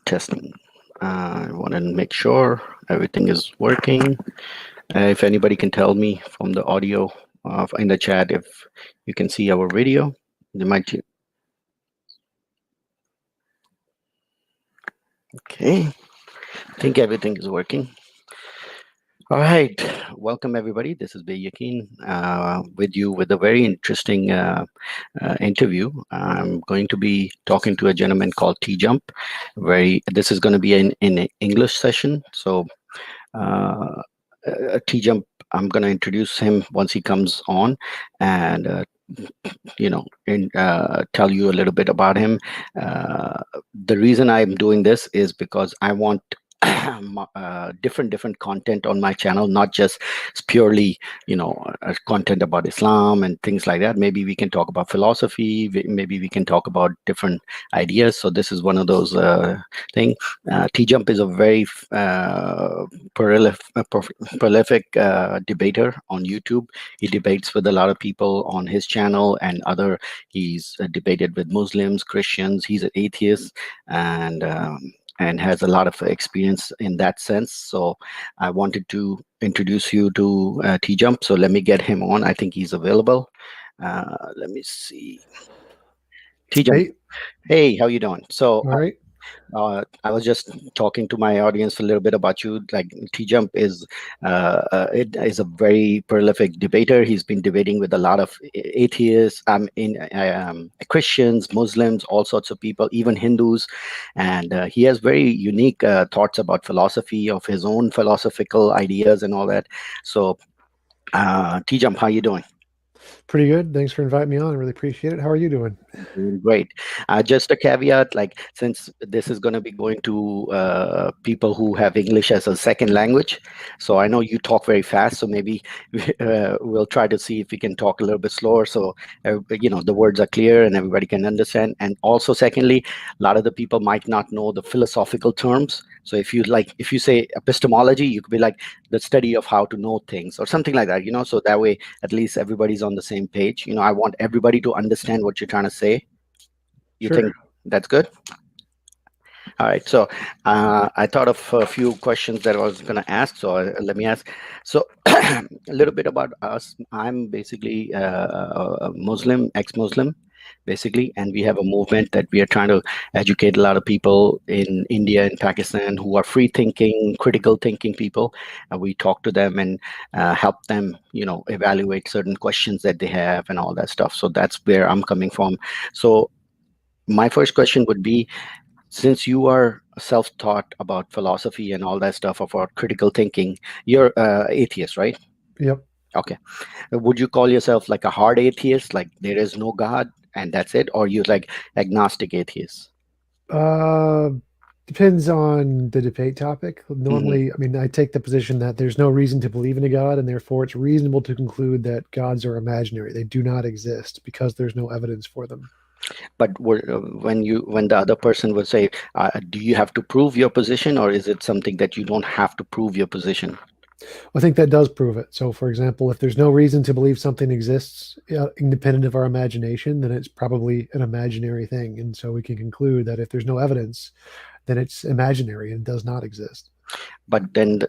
Testing. I want to make sure everything is working. If anybody can tell me from the audio in the chat if you can see our video, they might. Okay, I think everything is working. All right, welcome everybody. This is Yakin with you with a very interesting interview. I'm going to be talking to a gentleman called TJump. This is going to be in an English session. So uh, TJump, I'm going to introduce him once he comes on, and tell you a little bit about him. The reason I'm doing this is because I want different content on my channel, not just purely content about Islam and things like that. Maybe we can talk about philosophy. Maybe we can talk about different ideas. So this is one of those things. TJump is a very prolific debater on YouTube. He debates with a lot of people on his channel and other. He's debated with Muslims, Christians. He's an atheist, and has a lot of experience in that sense. So I wanted to introduce you to TJump. So let me get him on. I think he's available. Let me see. TJump. Hey, how you doing? So All right. I was just talking to my audience a little bit about you. Like TJump it is a very prolific debater. He's been debating with a lot of atheists, Christians, Muslims, all sorts of people, even Hindus, and he has very unique thoughts about philosophy, of his own philosophical ideas and all that. So, TJump, how you doing? Pretty good. Thanks for inviting me on. I really appreciate it. How are you doing? Doing great. Just a caveat, like since this is going to be going to people who have English as a second language, so I know you talk very fast, so maybe we'll try to see if we can talk a little bit slower, so the words are clear and everybody can understand. And also, secondly, a lot of the people might not know the philosophical terms. So if you say epistemology, you could be like the study of how to know things or something like that, so that way at least everybody's on the same page. I want everybody to understand what you're trying to say. You Sure. think that's good? All right. So I thought of a few questions that I was going to ask. So let me ask. So a little bit about us. I'm basically a Muslim, ex-Muslim, basically, and we have a movement that we are trying to educate a lot of people in India and Pakistan who are free thinking, critical thinking people. And we talk to them and help them, evaluate certain questions that they have and all that stuff. So that's where I'm coming from. So my first question would be, since you are self-taught about philosophy and all that stuff about critical thinking, you're atheist, right? Yep. Okay. Would you call yourself like a hard atheist, like there is no God and that's it, or you like agnostic atheist? Uh, Depends on the debate topic. Hmm. Normally, I mean, I take the position that there's no reason to believe in a God, and therefore it's reasonable to conclude that gods are imaginary. They do not exist because there's no evidence for them. But when the other person would say, do you have to prove your position, or is it something that you don't have to prove your position? I think that does prove it. So, for example, if there's no reason to believe something exists independent of our imagination, then it's probably an imaginary thing. And so we can conclude that if there's no evidence, then it's imaginary and does not exist. But then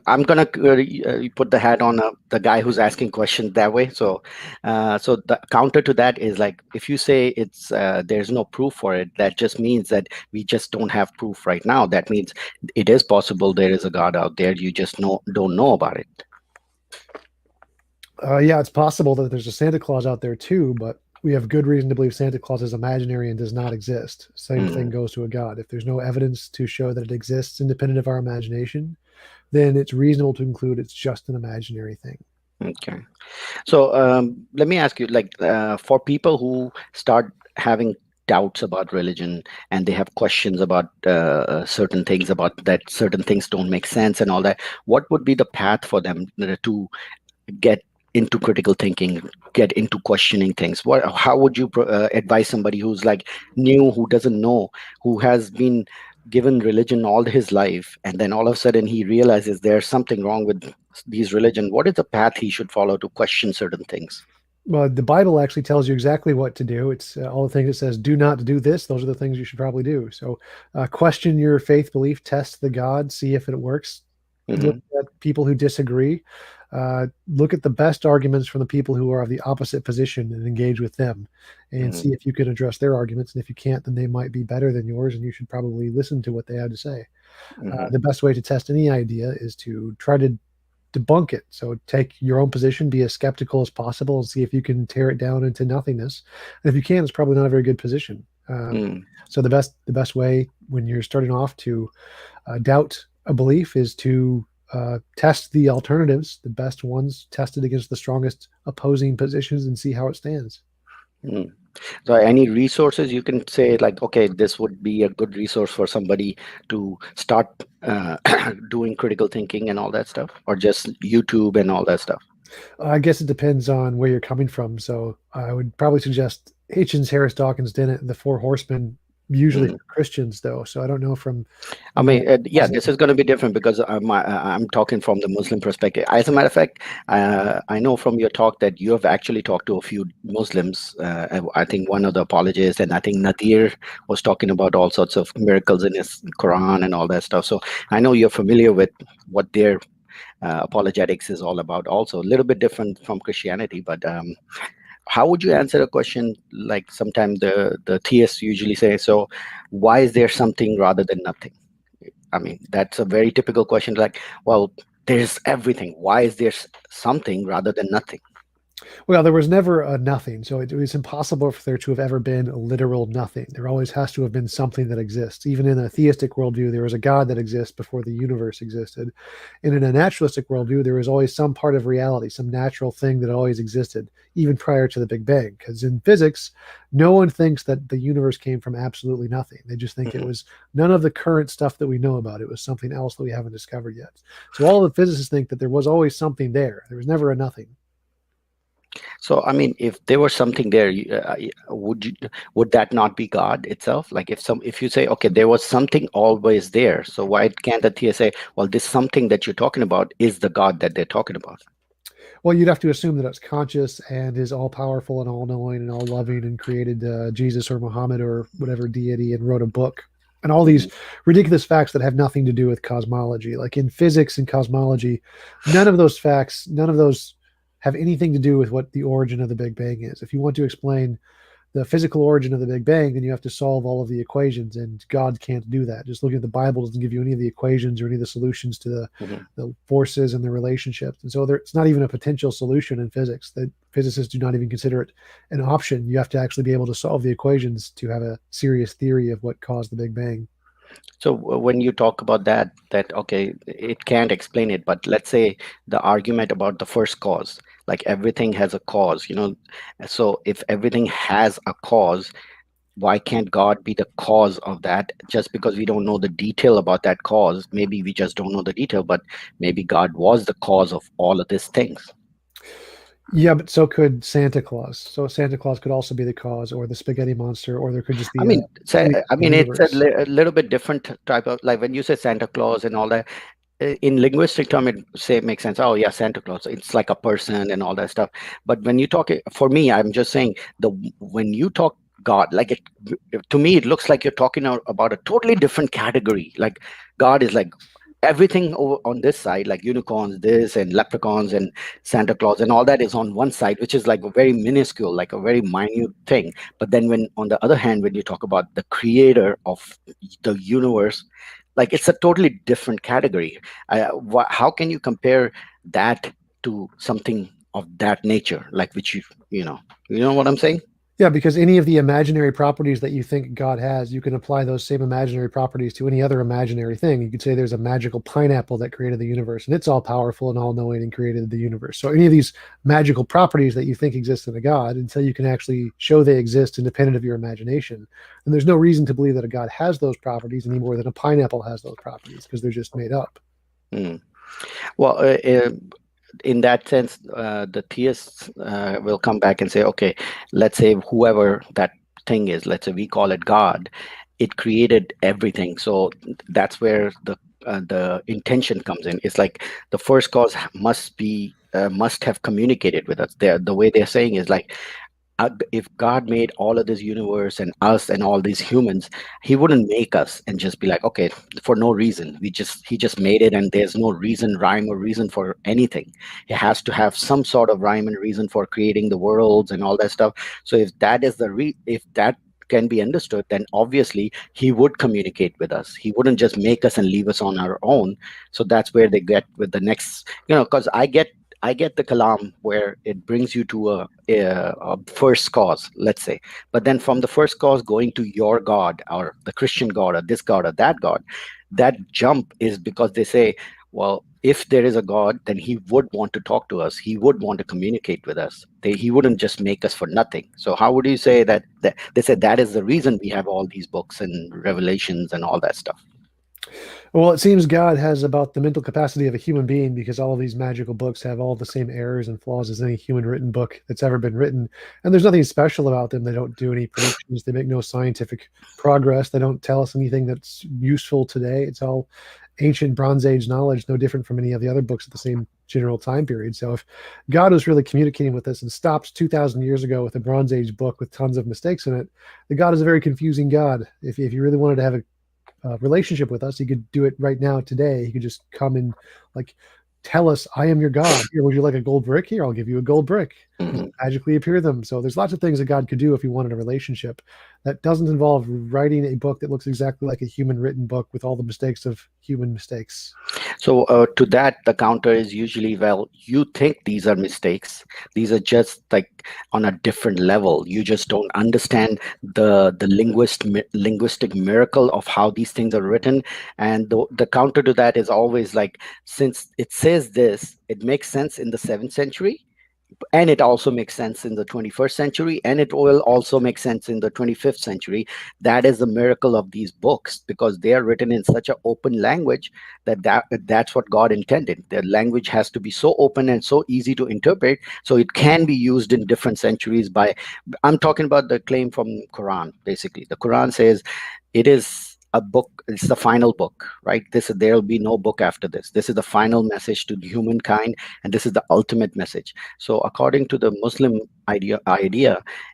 I'm gonna put the hat on the guy who's asking questions that way. So the counter to that is like, if you say it's there's no proof for it, that just means that we just don't have proof right now. That means it is possible there is a God out there. You just don't know about it. Yeah, it's possible that there's a Santa Claus out there too, but we have good reason to believe Santa Claus is imaginary and does not exist. Same thing Mm, goes to a God. If there's no evidence to show that it exists independent of our imagination, then it's reasonable to conclude it's just an imaginary thing. okay. So let me ask you, like, for people who start having doubts about religion and they have questions about certain things, about that certain things don't make sense and all that, what would be the path for them to get into critical thinking, get into questioning things? How would you advise somebody who's like new, who doesn't know, who has been given religion all his life, and then all of a sudden he realizes there's something wrong with these religion? What is the path he should follow to question certain things? Well, the Bible actually tells you exactly what to do. It's all the things it says, do not do this. Those are the things you should probably do. So, question your faith belief, test the God, see if it works. Look Hmm. at people who disagree. Look at the best arguments from the people who are of the opposite position and engage with them and Hmm. see if you can address their arguments. And if you can't, then they might be better than yours, and you should probably listen to what they have to say. Hmm. The best way to test any idea is to try to debunk it. So take your own position, be as skeptical as possible, and see if you can tear it down into nothingness. And if you can, it's probably not a very good position. Mm. So the best way when you're starting off to doubt a belief is to test the alternatives, the best ones, test it against the strongest opposing positions, and see how it stands. Mm. So, any resources you can say, like, okay, this would be a good resource for somebody to start doing critical thinking and all that stuff, or just YouTube and all that stuff? I guess it depends on where you're coming from. So I would probably suggest Hitchens, Harris, Dawkins, Dennett, and the Four Horsemen, usually Mm. for Christians, though. So I don't know from I a mean, yeah, Muslim. this is going to be different because I'm talking from the Muslim perspective. As a matter of fact, I know from your talk that you have actually talked to a few Muslims. And I think one of the apologists, and I think Nadir was talking about all sorts of miracles in his Quran and all that stuff. So I know you're familiar with what their apologetics is all about. Also, a little bit different from Christianity, but how would you answer a question like sometimes the theists usually say, so why is there something rather than nothing? I mean, that's a very typical question. Like, well, there's everything. Why is there something rather than nothing? Well, there was never a nothing, so it was impossible for there to have ever been a literal nothing. There always has to have been something that exists. Even in a theistic worldview, there was a God that exists before the universe existed. And in a naturalistic worldview, there was always some part of reality, some natural thing that always existed, even prior to the Big Bang. Because in physics, no one thinks that the universe came from absolutely nothing. They just think it Mhm. was none of the current stuff that we know about. It was something else that we haven't discovered yet. So all the physicists think that there was always something there. There was never a nothing. So, I mean, if there was something there, would that not be God itself? Like, if you say, okay, there was something always there, so why can't the theist say, well, this something that you're talking about is the God that they're talking about? Well, you'd have to assume that it's conscious and is all powerful and all knowing and all loving and created Jesus or Muhammad or whatever deity and wrote a book. And all these Hmm. ridiculous facts that have nothing to do with cosmology. Like in physics and cosmology, none of those facts, none of those have anything to do with what the origin of the Big Bang is. If you want to explain the physical origin of the Big Bang, then you have to solve all of the equations, and God can't do that. Just looking at the Bible doesn't give you any of the equations or any of the solutions to Hmm. the forces and the relationships. And so it's not even a potential solution in physics. That physicists do not even consider it an option. You have to actually be able to solve the equations to have a serious theory of what caused the Big Bang. So when you talk about that okay, it can't explain it, but let's say the argument about the first cause, like everything has a cause, so if everything has a cause, why can't God be the cause of that? Just because we don't know the detail about that cause, maybe we just don't know the detail, but maybe God was the cause of all of these things. Yeah, but so could Santa Claus. So Santa Claus could also be the cause, or the spaghetti monster, or there could just I be a mean, creator I of the mean, it's universe. a little bit different type of, like when you say Santa Claus and all that, in linguistic term, it say makes sense. Oh yeah, Santa Claus, it's like a person and all that stuff. But when you talk for me, I'm just saying, the when you talk God, like it to me, it looks like you're talking about a totally different category. Like God is like everything over on this side, like unicorns, this, and leprechauns and Santa Claus and all that is on one side, which is like a very minuscule, like a very minute thing. But then when on the other hand, when you talk about the creator of the universe, like it's a totally different category. How can you compare that to something of that nature, like which you know what I'm saying? Yeah, because any of the imaginary properties that you think God has, you can apply those same imaginary properties to any other imaginary thing. You could say there's a magical pineapple that created the universe, and it's all powerful and all knowing and created the universe. So any of these magical properties that you think exist in a God, until you can actually show they exist independent of your imagination, then there's no reason to believe that a God has those properties any more than a pineapple has those properties because they're just made up. Hmm. Well, in that sense, the theists will come back and say, okay, let's say whoever that thing is, let's say we call it God, it created everything. So that's where the intention comes in. It's like the first cause must be. must have communicated with us. The way they're saying is like, if God made all of this universe and us and all these humans, He wouldn't make us and just be like, okay, for no reason. He just made it, and there's no reason, rhyme, or reason for anything. It has to have some sort of rhyme and reason for creating the worlds and all that stuff. So if that can be understood, then obviously He would communicate with us. He wouldn't just make us and leave us on our own. So that's where they get with the next, because I get the kalam where it brings you to a first cause, let's say. But then from the first cause going to your God or the Christian God or this God or that jump is because they say, well, if there is a God, then He would want to talk to us. He would want to communicate with us. He wouldn't just make us for nothing. So how would you say that they said that is the reason we have all these books and revelations and all that stuff? Well, it seems God has about the mental capacity of a human being because all of these magical books have all the same errors and flaws as any human written book that's ever been written. And there's nothing special about them. They don't do any predictions, they make no scientific progress, they don't tell us anything that's useful today. It's all ancient Bronze Age knowledge, no different from any of the other books at the same general time period. So if God was really communicating with us and stopped 2,000 years ago with a Bronze Age book with tons of mistakes in it, the God is a very confusing God. If you really wanted to have a relationship with us. He could do it right now today. He could just come and like tell us, "I am your God. Here, would you like a gold brick? Here, I'll give you a gold brick." Just Mhm. magically appear them. So there's lots of things that God could do if he wanted a relationship. That doesn't involve writing a book that looks exactly like a human written book with all the mistakes of human mistakes. So to that, the counter is usually, well, you think these are mistakes. These are just like on a different level. You just don't understand the linguistic miracle of how these things are written. And the counter to that is always like, since it says this, it makes sense in the seventh century, and it also makes sense in the 21st century, and it will also make sense in the 25th century. That is the miracle of these books, because they are written in such an open language that's what God intended. The language has to be so open and so easy to interpret, so it can be used in different centuries. By I'm talking about the claim from Quran. Basically, the Quran says it is a book. It's the final book, right? There'll be no book after this. This is the final message to humankind, and this is the ultimate message. So according to the Muslim idea,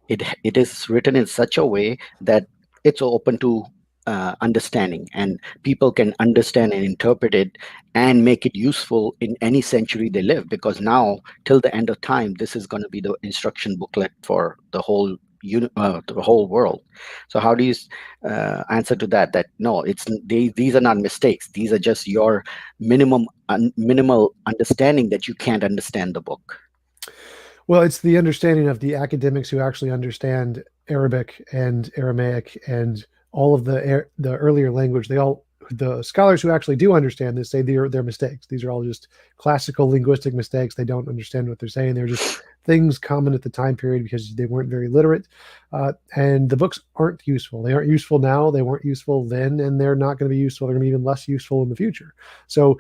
it is written in such a way that it's open to understanding, and people can understand and interpret it and make it useful in any century they live, because now till the end of time this is going to be the instruction booklet for the whole world. So how do you answer to that no, these are not mistakes, these are just your minimal understanding that you can't understand the book? Well, it's the understanding of the academics who actually understand Arabic and Aramaic and all of the earlier language. The scholars who actually do understand this say they're mistakes. These are all just classical linguistic mistakes. They don't understand what they're saying. They're just things common at the time period because they weren't very literate. And the books aren't useful. They aren't useful now. They weren't useful then, and they're not going to be useful. They're going to be even less useful in the future. So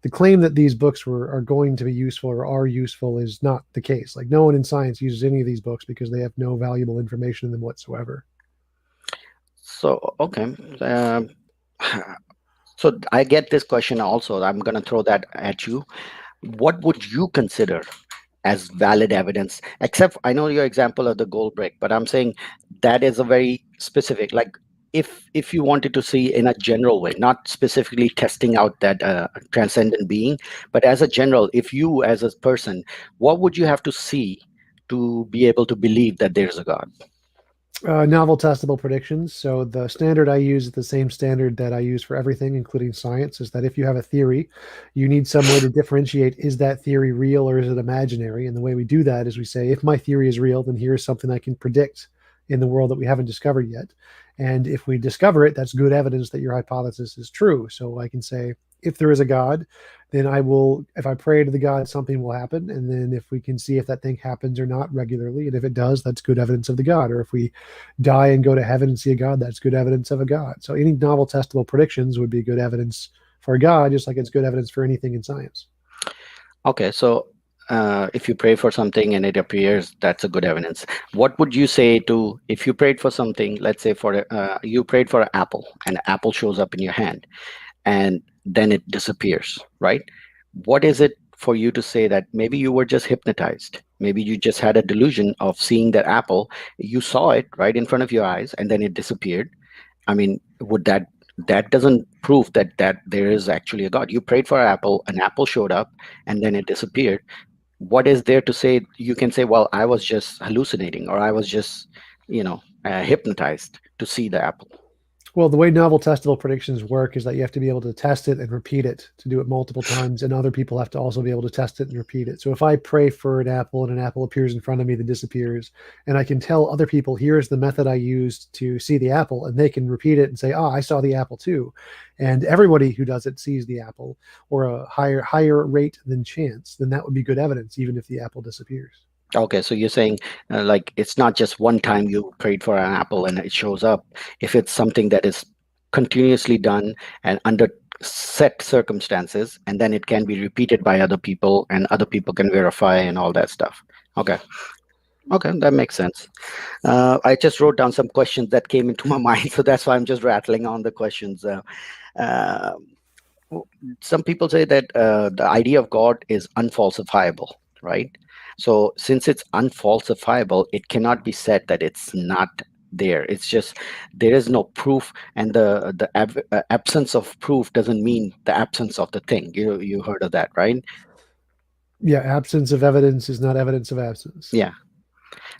the claim that these books are going to be useful or are useful is not the case. Like no one in science uses any of these books because they have no valuable information in them whatsoever. So okay, um, so I get this question also. I'm going to throw that at you. What would you consider as valid evidence? Except I know your example of the gold brick, but I'm saying that is a very specific, like, if you wanted to see in a general way, not specifically testing out that transcendent being, but as a general, if you as a person, what would you have to see to be able to believe that there's a God? Novel testable predictions. So the standard I use is the same standard that I use for everything, including science, is that if you have a theory, you need some way to differentiate, is that theory real or is it imaginary? And the way we do that is we say, if my theory is real, then here's something I can predict in the world that we haven't discovered yet. And if we discover it, that's good evidence that your hypothesis is true. So I can say, if there is a God, then if I pray to the God, something will happen. And then if we can see if that thing happens or not regularly, and if it does, that's good evidence of the God. Or if we die and go to heaven and see a God, that's good evidence of a God. So any novel testable predictions would be good evidence for a God, just like it's good evidence for anything in science. Okay, so if you pray for something and it appears, that's a good evidence. What would you say to, if you prayed for something, let's say you prayed for an apple, and an apple shows up in your hand and then it disappears, right? What is it? for you to say that maybe you were just hypnotized? Maybe you just had a delusion of seeing that apple. You saw it right in front of your eyes, and then it disappeared. I mean, would that doesn't prove that there is actually a God? You prayed for an apple showed up, and then it disappeared. What is there to say? You can say, well, I was just hallucinating, or I was just, hypnotized to see the apple. Well, the way novel testable predictions work is that you have to be able to test it and repeat it to do it multiple times, and other people have to also be able to test it and repeat it. So if I pray for an apple and an apple appears in front of me that disappears, and I can tell other people, here's the method I used to see the apple, and they can repeat it and say, I saw the apple too. And everybody who does it sees the apple, or a higher rate than chance, then that would be good evidence, even if the apple disappears. Okay, so you're saying, like, it's not just one time you prayed for an apple and it shows up. If it's something that is continuously done and under set circumstances, and then it can be repeated by other people, and other people can verify and all that stuff. Okay, okay, that makes sense. I just wrote down some questions that came into my mind, so that's why I'm just rattling on the questions. Uh, w- some people say that the idea of God is unfalsifiable, right? So since it's unfalsifiable, it cannot be said that it's not there. It's just there is no proof, and the absence of proof doesn't mean the absence of the thing. You heard of that, right? Yeah, absence of evidence is not evidence of absence. Yeah.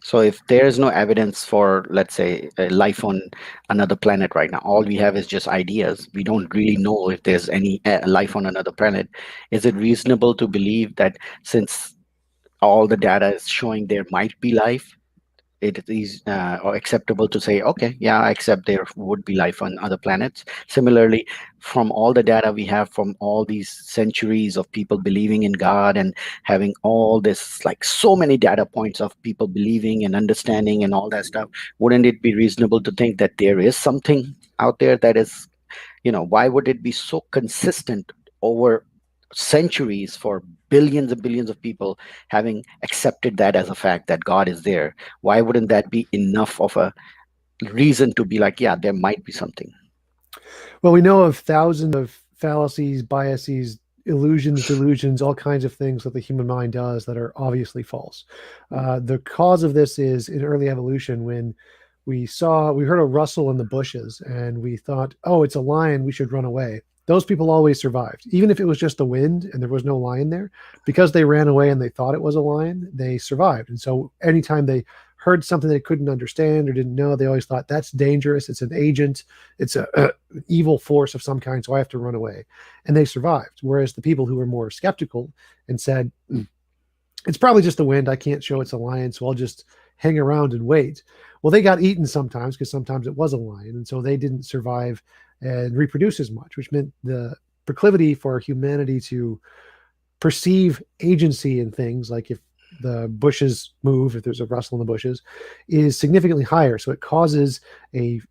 So if there is no evidence for, let's say, life on another planet right now, all we have is just ideas. We don't really know if there's any life on another planet. Is it reasonable to believe that since all the data is showing there might be life, it is or acceptable to say, okay, yeah, I accept there would be life on other planets? Similarly, from all the data we have from all these centuries of people believing in God and having all this, like, so many data points of people believing and understanding and all that stuff, wouldn't it be reasonable to think that there is something out there that is, why would it be so consistent over centuries for billions and billions of people having accepted that as a fact that God is there? Why wouldn't that be enough of a reason to be like, yeah, there might be something? Well, we know of thousands of fallacies, biases, illusions, delusions, all kinds of things that the human mind does that are obviously false. The cause of this is in early evolution when we heard a rustle in the bushes and we thought, oh, it's a lion, we should run away. Those people always survived, even if it was just the wind and there was no lion there, because they ran away and they thought it was a lion, they survived. And so anytime they heard something they couldn't understand or didn't know, they always thought that's dangerous. It's an agent. It's a evil force of some kind. So I have to run away. And they survived. Whereas the people who were more skeptical and said, it's probably just the wind. I can't show it's a lion. So I'll just hang around and wait. Well, they got eaten sometimes because sometimes it was a lion. And so they didn't survive and reproduce as much, which meant the proclivity for humanity to perceive agency in things, like if the bushes move, if there's a rustle in the bushes, is significantly higher. So it causes a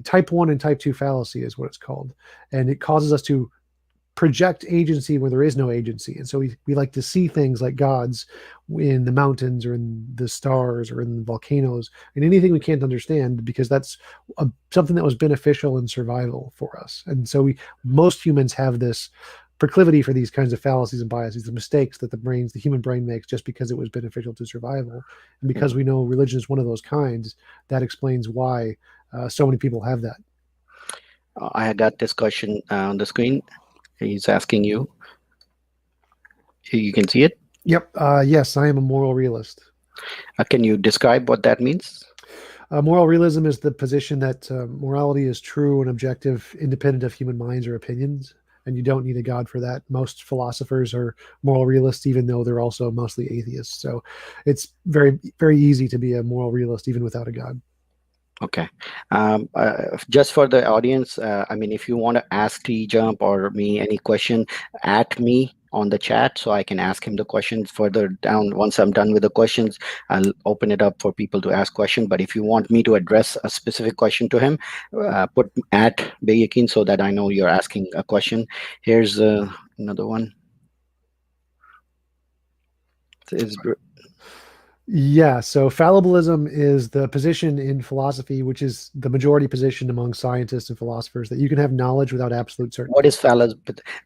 type 1 and type 2 fallacy is what it's called. And it causes us to project agency where there is no agency. And so we like to see things like gods in the mountains or in the stars or in volcanoes and anything we can't understand, because that's something that was beneficial in survival for us. And so most humans have this proclivity for these kinds of fallacies and biases, the mistakes that the human brain makes just because it was beneficial to survival. And because Mhm. we know religion is one of those kinds, that explains why so many people have that. I got this question on the screen. He's asking you. You can see it. Yep. Yes, I am a moral realist. Can you describe what that means? Moral realism is the position that morality is true and objective, independent of human minds or opinions, and you don't need a god for that. Most philosophers are moral realists, even though they're also mostly atheists. So it's very, very easy to be a moral realist even without a god. Okay. Just for the audience, I mean, if you want to ask TJump or me any question, at me on the chat so I can ask him the questions further down. Once I'm done with the questions, I'll open it up for people to ask questions. But if you want me to address a specific question to him, put at Bayakin so that I know you're asking a question. Here's another one. Is Yeah, so fallibilism is the position in philosophy, which is the majority position among scientists and philosophers, that you can have knowledge without absolute What certainty. is fallacy?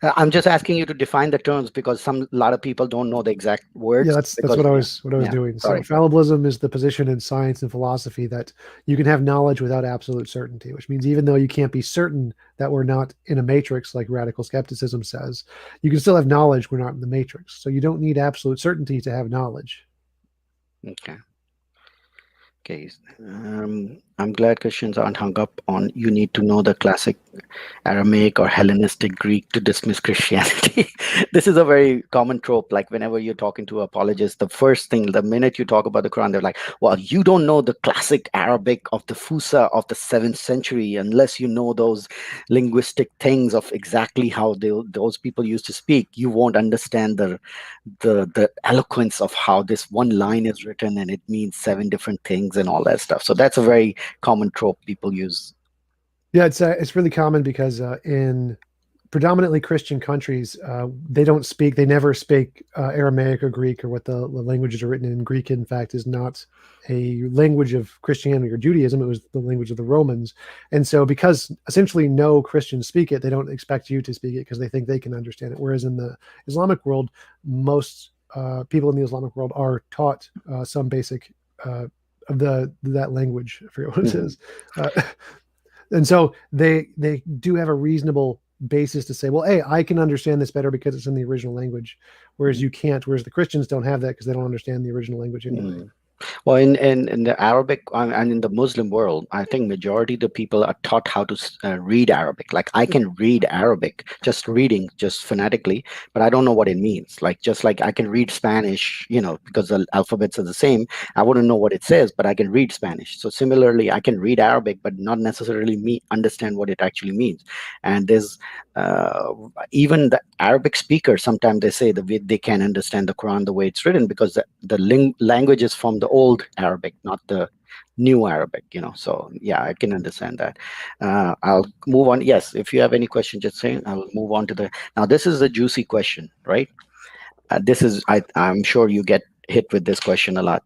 I'm just asking you to define the terms because a lot of people don't know the exact Yeah, words that's because, what I yeah, was yeah, doing. So sorry. fallibilism is the position in science and philosophy that you can have knowledge without absolute certainty, which means even though you can't be certain that we're not in a matrix like radical skepticism says, you can still have knowledge we're not in the matrix. So you don't need absolute certainty to have knowledge. Okay. Okay. I'm glad Christians aren't hung up on you need to know the classic Aramaic or Hellenistic Greek to dismiss Christianity. This is a very common trope. Like whenever you're talking to apologists, the first thing, the minute you talk about the Quran, they're like, well, you don't know the classic Arabic of the Fusa of the 7th century unless you know those linguistic things of exactly how those people used to speak. You won't understand the eloquence of how this one line is written and it means seven different things and all that stuff. So that's a very common trope people use. Yeah, it's really common because in predominantly Christian countries, they never speak Aramaic or Greek or what the languages are written in. Greek, in fact, is not a language of Christianity or Judaism. It was the language of the Romans. And so, because essentially no Christians speak it, they don't expect you to speak it because they think they can understand it. Whereas in the Islamic world, most people in the Islamic world are taught some basic of the that language. I forget what it Mhm. is. Uh, and so they do have a reasonable basis to say, well, hey, I can understand this better because it's in the original language, whereas you can't. Whereas the Christians don't have that because they don't understand the original language anyway. Mhm. Well, in the Arabic and in the Muslim world, I think majority of the people are taught how to read Arabic. Like I can read Arabic, just reading, just phonetically, but I don't know what it means. Like just like I can read Spanish, because the alphabets are the same. I wouldn't know what it says, but I can read Spanish. So similarly, I can read Arabic, but not necessarily me understand what it actually means. And there's uh, even the Arabic speakers, sometimes they say the way they can understand the Quran the way it's written because the language is from the old Arabic, not the new Arabic. So yeah, I can understand that. I'll move on. Yes, if you have any question, just say. I'll move on to the. Now, this is a juicy question, right? This is I'm sure you get hit with this question a lot.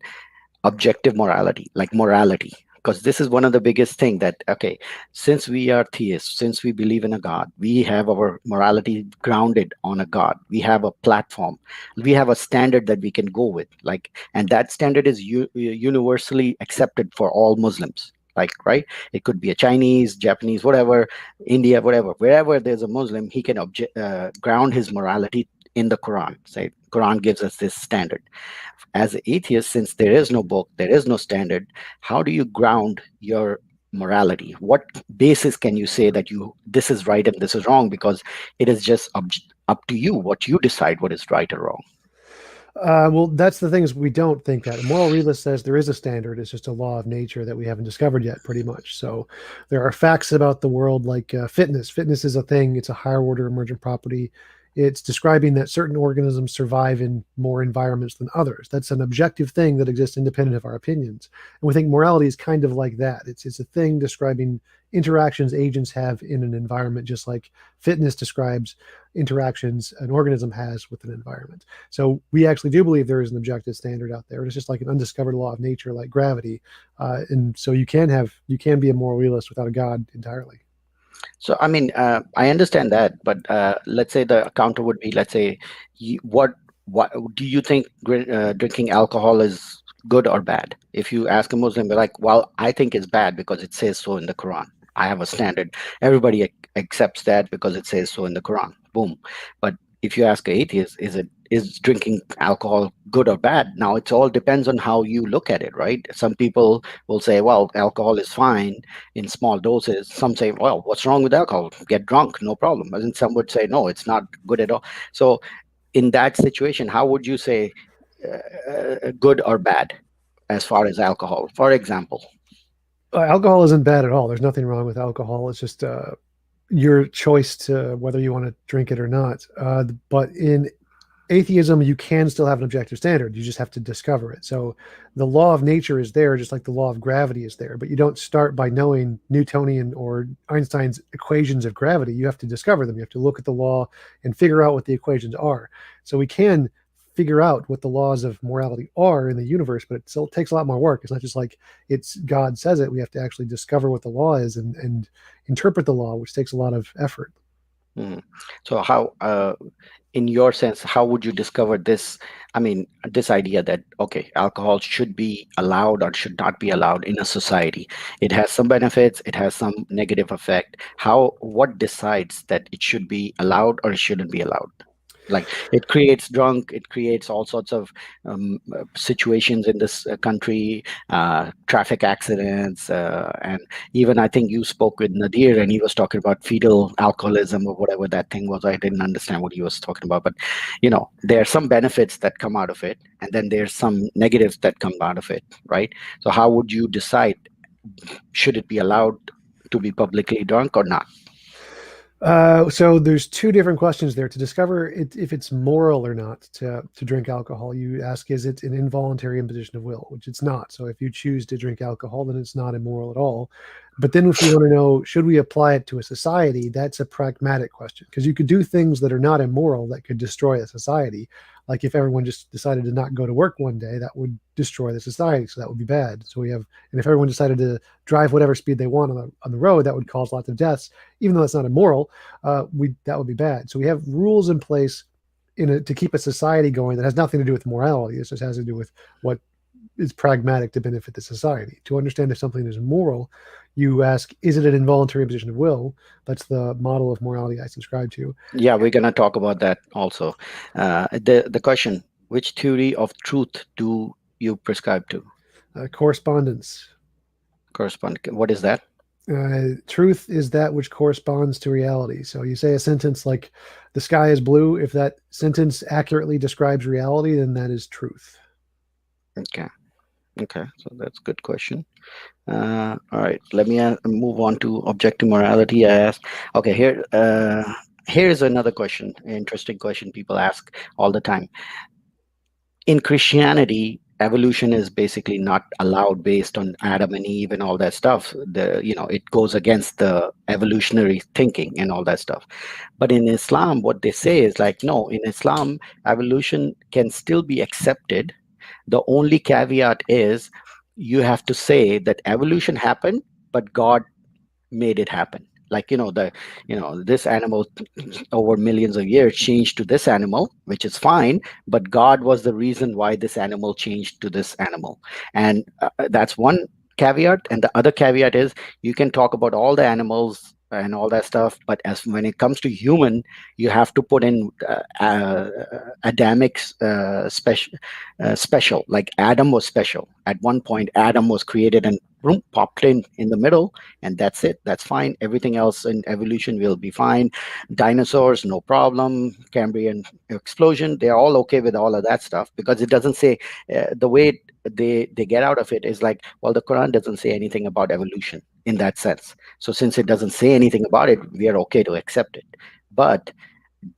Objective morality, like morality, because this is one of the biggest thing that, okay, since we are theists, since we believe in a god, we have our morality grounded on a god, we have a platform, we have a standard that we can go with, like, and that standard is universally accepted for all Muslims, like, right? It could be a Chinese, Japanese, whatever, India, whatever, wherever there's a Muslim, he can ground his morality in the Quran. Say Quran gives us this standard. As an atheist, since there is no book, there is no standard, how do you ground your morality? What basis can you say that this is right and this is wrong? Because it is just up to you what you decide what is right or wrong. Well, that's the thing is we don't think that. A moral realist says there is a standard. It's just a law of nature that we haven't discovered yet, pretty much. So there are facts about the world like fitness. Fitness is a thing. It's a higher order emergent property. It's describing that certain organisms survive in more environments than others. That's an objective thing that exists independent of our opinions. And we think morality is kind of like that. It's a thing describing interactions agents have in an environment, just like fitness describes interactions an organism has with an environment. So we actually do believe there is an objective standard out there. It's just like an undiscovered law of nature, like gravity. And so you can be a moral realist without a god entirely. So, I mean, I understand that, but let's say the counter would be, let's say, what do you think drinking alcohol is good or bad? If you ask a Muslim, they're like, well, I think it's bad because it says so in the Quran. I have a standard. Everybody accepts that because it says so in the Quran. Boom. But if you ask an atheist, is drinking alcohol good or bad? Now, it all depends on how you look at it, right? Some people will say, well, alcohol is fine in small doses. Some say, well, what's wrong with alcohol? Get drunk, no problem. And some would say, no, it's not good at all. So, in that situation, how would you say good or bad as far as alcohol, for example? Alcohol isn't bad at all. There's nothing wrong with alcohol. It's just your choice to whether you want to drink it or not. But in atheism, you can still have an objective standard. You just have to discover it. So the law of nature is there, just like the law of gravity is there. But you don't start by knowing Newtonian or Einstein's equations of gravity. You have to discover them. You have to look at the law and figure out what the equations are. So we can figure out what the laws of morality are in the universe, but it still takes a lot more work. It's not just like it's God says it. We have to actually discover what the law is and interpret the law, which takes a lot of effort. Mhm. So how, in your sense, how would you discover this? I mean, this idea that, okay, alcohol should be allowed or should not be allowed in a society. It has some benefits, it has some negative effect. What decides that it should be allowed or it shouldn't be allowed? Like, it creates drunk, it creates all sorts of situations in this country, traffic accidents, and even I think you spoke with Nadir and he was talking about fetal alcoholism or whatever that thing was. I didn't understand what he was talking about, but there are some benefits that come out of it, and then there's some negatives that come out of it, right? So how would you decide, should it be allowed to be publicly drunk or not? So there's two different questions there. To discover if it's moral or not to drink alcohol, you ask, is it an involuntary imposition of will, which it's not. So if you choose to drink alcohol, then it's not immoral at all. But then if you want to know, should we apply it to a society, that's a pragmatic question, because you could do things that are not immoral that could destroy a society. Like if everyone just decided to not go to work one day, that would destroy the society. So that would be bad. And if everyone decided to drive whatever speed they want on the road, that would cause lots of deaths, even though it's not immoral. We That would be bad. So we have rules in place to keep a society going that has nothing to do with morality. It just has to do with what is pragmatic to benefit the society. To understand if something is moral, you ask, is it an involuntary imposition of will? That's the model of morality I subscribe to. Yeah, we're gonna talk about that also. The question: which theory of truth do you prescribe to? Correspondence. Correspond. What is that? Truth is that which corresponds to reality. So you say a sentence like, the sky is blue. If that sentence accurately describes reality, then that is truth. Okay. Okay. So that's a good question. All right. Let me move on to objective morality. I asked. Okay. Here's another question. Interesting question people ask all the time. In Christianity, evolution is basically not allowed based on Adam and Eve and all that stuff. It goes against the evolutionary thinking and all that stuff. But in Islam, what they say is like, no, in Islam, evolution can still be accepted. The only caveat is you have to say that evolution happened, but God made it happen. Like, this animal over millions of years changed to this animal, which is fine, but God was the reason why this animal changed to this animal. And that's one caveat. And the other caveat is, you can talk about all the animals and all that stuff, but as when it comes to human, you have to put in Adamic special. Like Adam was special. At one point, Adam was created and boom, popped in the middle, and that's it. That's fine. Everything else in evolution will be fine. Dinosaurs, no problem. Cambrian explosion, they're all okay with all of that stuff, because it doesn't say, the way they get out of it is like, well, the Quran doesn't say anything about evolution in that sense. So since it doesn't say anything about it, we are okay to accept it. But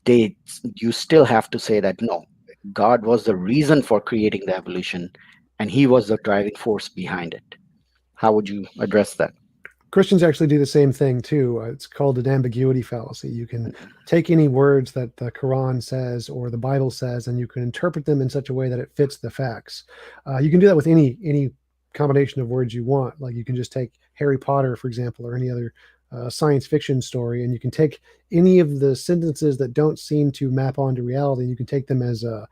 you still have to say that no, God was the reason for creating the evolution, and he was the driving force behind it. How would you address that? Christians actually do the same thing too. It's called an ambiguity fallacy. You can take any words that the Quran says or the Bible says, and you can interpret them in such a way that it fits the facts. You can do that with any combination of words you want. Like you can just take Harry Potter, for example, or any other science fiction story, and you can take any of the sentences that don't seem to map onto reality, and you can take them as a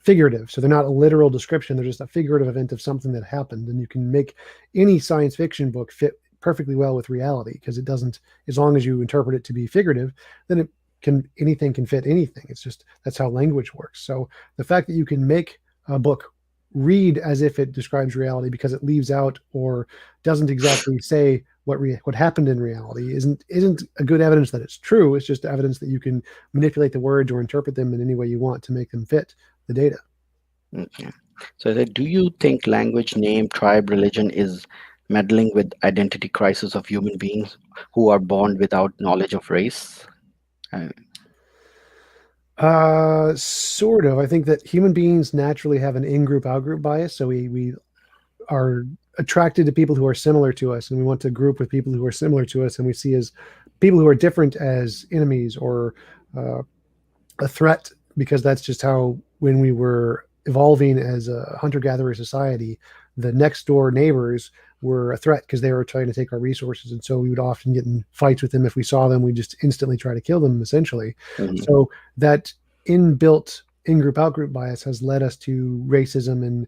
figurative. So they're not a literal description. They're just a figurative event of something that happened. And you can make any science fiction book fit perfectly well with reality, because it doesn't, as long as you interpret it to be figurative, then anything can fit anything. It's just, that's how language works. So the fact that you can make a book read as if it describes reality because it leaves out or doesn't exactly say what happened in reality isn't a good evidence that it's true. It's just evidence that you can manipulate the words or interpret them in any way you want to make them fit the data. Okay. So, do you think language, name, tribe, religion is meddling with identity crisis of human beings who are born without knowledge of race? Uh, Sort of. I think that human beings naturally have an in-group, out-group bias. So we are attracted to people who are similar to us, and we want to group with people who are similar to us, and we see as people who are different as enemies or a threat because that's just how, when we were evolving as a hunter-gatherer society, the next door neighbors were a threat because they were trying to take our resources, and so we would often get in fights with them. If we saw them, we just instantly try to kill them, essentially. Hmm. So that inbuilt in-group out-group bias has led us to racism and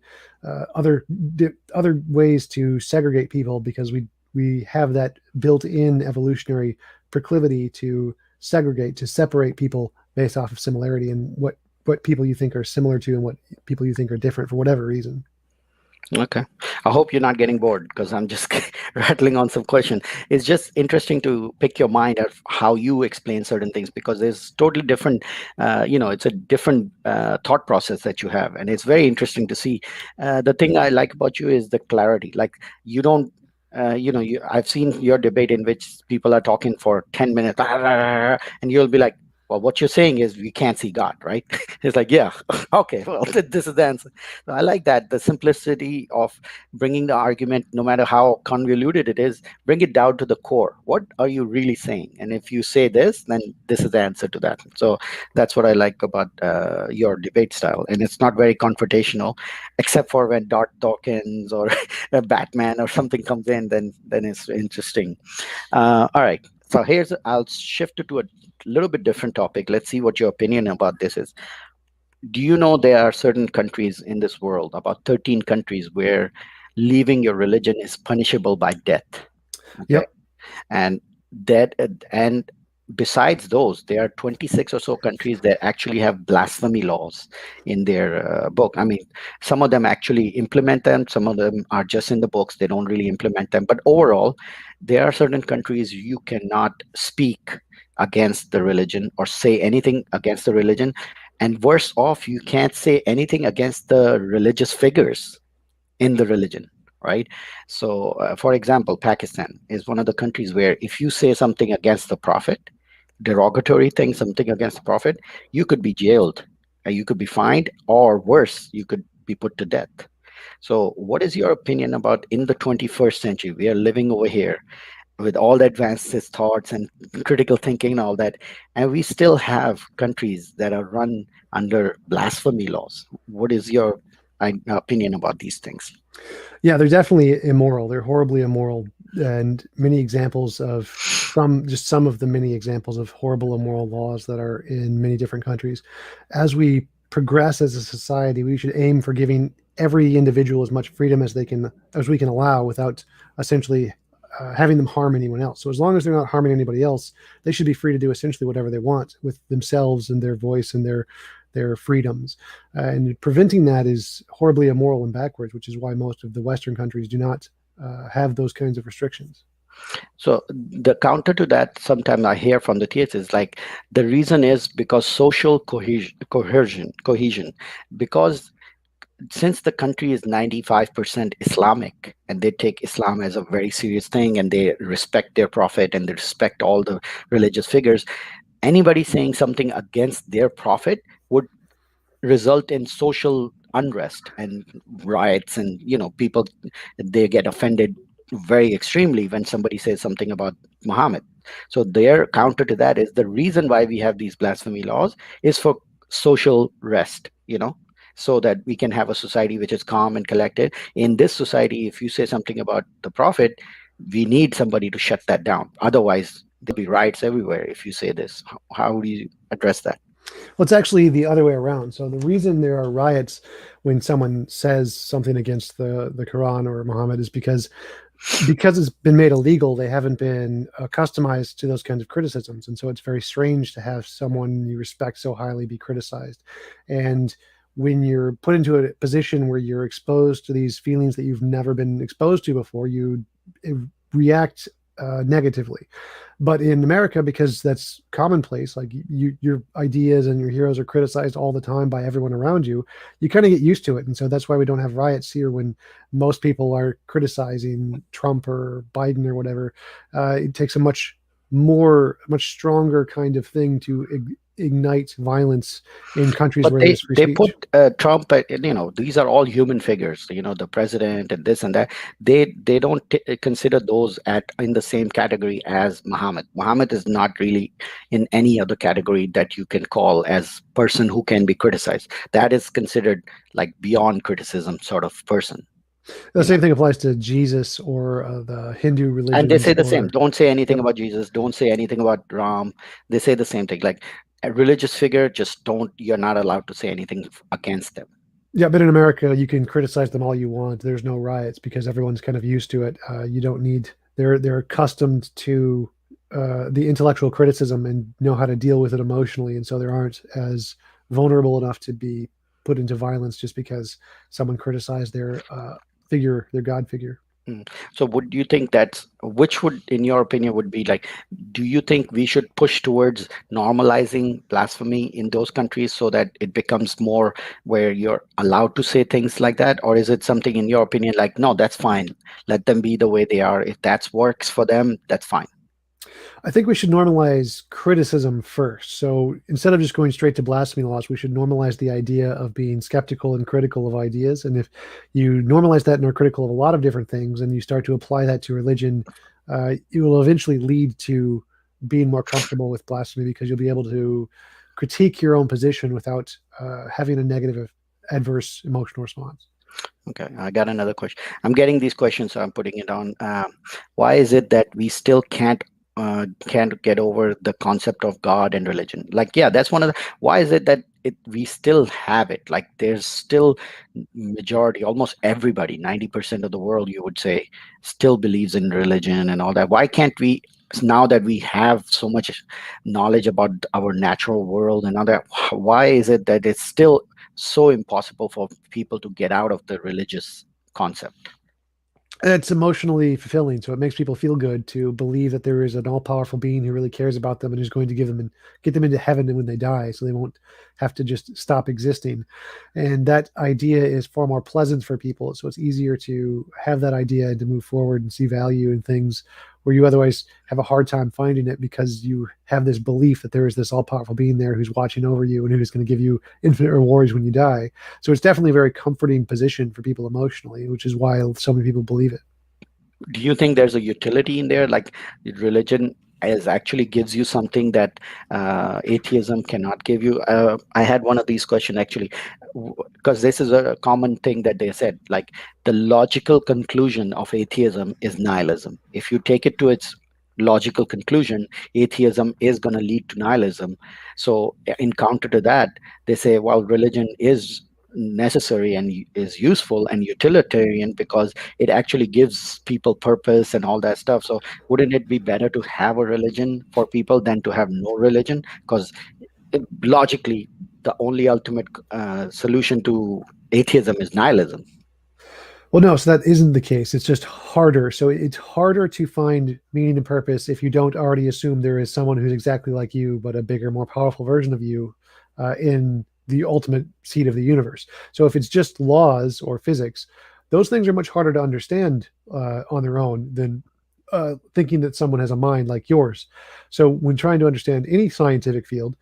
other ways to segregate people, because we have that built-in evolutionary proclivity to segregate, to separate people based off of similarity, and what people you think are similar to and what people you think are different for whatever reason. Okay. I hope you're not getting bored because I'm just rattling on some question. It's just interesting to pick your mind of how you explain certain things because there's totally different, it's a different thought process that you have. And it's very interesting to see. The thing I like about you is the clarity. Like you don't, I've seen your debate in which people are talking for 10 minutes and you'll be like, well, what you're saying is we can't see God, right? It's like, yeah, okay, well, this is the answer. So I like that the simplicity of bringing the argument, no matter how convoluted it is, bring it down to the core. What are you really saying? And if you say this, then this is the answer to that. So that's what I like about your debate style, and it's not very confrontational, except for when Dart Dawkins or a Batman or something comes in, then it's interesting. All right. So I'll shift it to a little bit different topic. Let's see what your opinion about this is. Do you know there are certain countries in this world, about 13 countries, where leaving your religion is punishable by death? Okay. Yep. And that and besides those, there are 26 or so countries that actually have blasphemy laws in their book. I mean, some of them actually implement them, some of them are just in the books, they don't really implement them, but overall there are certain countries you cannot speak against the religion or say anything against the religion, and worse off, you can't say anything against the religious figures in the religion, right? So, for example, Pakistan is one of the countries where if you say something against the prophet, derogatory thing, something against the prophet, you could be jailed, you could be fined, or worse, you could be put to death. So, what is your opinion about in the 21st century? We are living over here with all the advanced thoughts and critical thinking and all that, and we still have countries that are run under blasphemy laws. What is your opinion about these things? Yeah, they're definitely immoral. They're horribly immoral, and many examples of some of the many examples of horrible immoral laws that are in many different countries. As we progress as a society, we should aim for giving every individual as much freedom as we can allow without essentially having them harm anyone else. So as long as they're not harming anybody else, they should be free to do essentially whatever they want with themselves and their voice and their freedoms. And preventing that is horribly immoral and backwards, which is why most of the Western countries do not have those kinds of restrictions. So the counter to that, sometimes I hear from the TS is like the reason is because social cohesion, because since the country is 95% Islamic and they take Islam as a very serious thing and they respect their prophet and they respect all the religious figures, anybody saying something against their prophet would result in social unrest and riots, and people, they get offended very extremely when somebody says something about Muhammad. So their counter to that is the reason why we have these blasphemy laws is for social rest, so that we can have a society which is calm and collected. In this society, if you say something about the prophet, we need somebody to shut that down, otherwise there'll be riots everywhere if you say this. How do you address that? Well, it's actually the other way around. So the reason there are riots when someone says something against the Quran or Muhammad is because it's been made illegal, they haven't been customized to those kinds of criticisms. And so it's very strange to have someone you respect so highly be criticized. And when you're put into a position where you're exposed to these feelings that you've never been exposed to before, you react negatively. But in America, because that's commonplace, like your ideas and your heroes are criticized all the time by everyone around you, you kind of get used to it. And so that's why we don't have riots here when most people are criticizing Trump or Biden or whatever. It takes a much stronger kind of thing to ignite violence in countries But where they there's free they put speech. Trump these are all human figures, the president and this and that. They don't consider those at in the same category as Muhammad is not really in any other category that you can call as person who can be criticized. That is considered like beyond criticism sort of person. The you know same thing applies to Jesus or the Hindu and they religions say the same, or don't say anything yep. about Jesus, don't say anything about Ram. They say the same thing, like a religious figure, just don't, you're not allowed to say anything against them. Yeah, but in America, you can criticize them all you want. There's no riots because everyone's kind of used to it. You don't need. They're accustomed to the intellectual criticism and know how to deal with it emotionally, and so they aren't as vulnerable enough to be put into violence just because someone criticized their figure, their God figure. Mm. So would you think that's which would, in your opinion, would be like, do you think we should push towards normalizing blasphemy in those countries so that it becomes more where you're allowed to say things like that? Or is it something in your opinion like, no, that's fine. Let them be the way they are. If that works for them, that's fine. I think we should normalize criticism first. So instead of just going straight to blasphemy laws, we should normalize the idea of being skeptical and critical of ideas. And if you normalize that and are critical of a lot of different things, and you start to apply that to religion, it will eventually lead to being more comfortable with blasphemy because you'll be able to critique your own position without having a negative, adverse emotional response. Okay, I got another question. I'm getting these questions, so I'm putting it on. Why is it that we still can't get over the concept of God and religion? Like, yeah, that's one of the. Why is it that we still have it? Like, there's still majority, almost everybody, 90% of the world, you would say, still believes in religion and all that. Why can't we? Now that we have so much knowledge about our natural world and all that, why is it that it's still so impossible for people to get out of the religious concept? It's emotionally fulfilling, so it makes people feel good to believe that there is an all-powerful being who really cares about them and is going to give them and get them into heaven when they die, so they won't have to just stop existing. And that idea is far more pleasant for people, so it's easier to have that idea and to move forward and see value in things where you otherwise have a hard time finding it because you have this belief that there is this all-powerful being there who's watching over you and who's going to give you infinite rewards when you die. So it's definitely a very comforting position for people emotionally, which is why so many people believe it. Do you think there's a utility in there, like religion is actually gives you something that atheism cannot give you? I had one of these questions actually, because this is a common thing that they said, like the logical conclusion of atheism is nihilism. If you take it to its logical conclusion, atheism is going to lead to nihilism. So in counter to that, they say, well, religion is necessary and is useful and utilitarian because it actually gives people purpose and all that stuff. So wouldn't it be better to have a religion for people than to have no religion? Because logically, the only ultimate solution to atheism is nihilism. Well, no, so that isn't the case. It's just harder. So it's harder to find meaning and purpose if you don't already assume there is someone who's exactly like you, but a bigger, more powerful version of you in the ultimate seat of the universe. So if it's just laws or physics, those things are much harder to understand on their own than thinking that someone has a mind like yours. So when trying to understand any scientific field,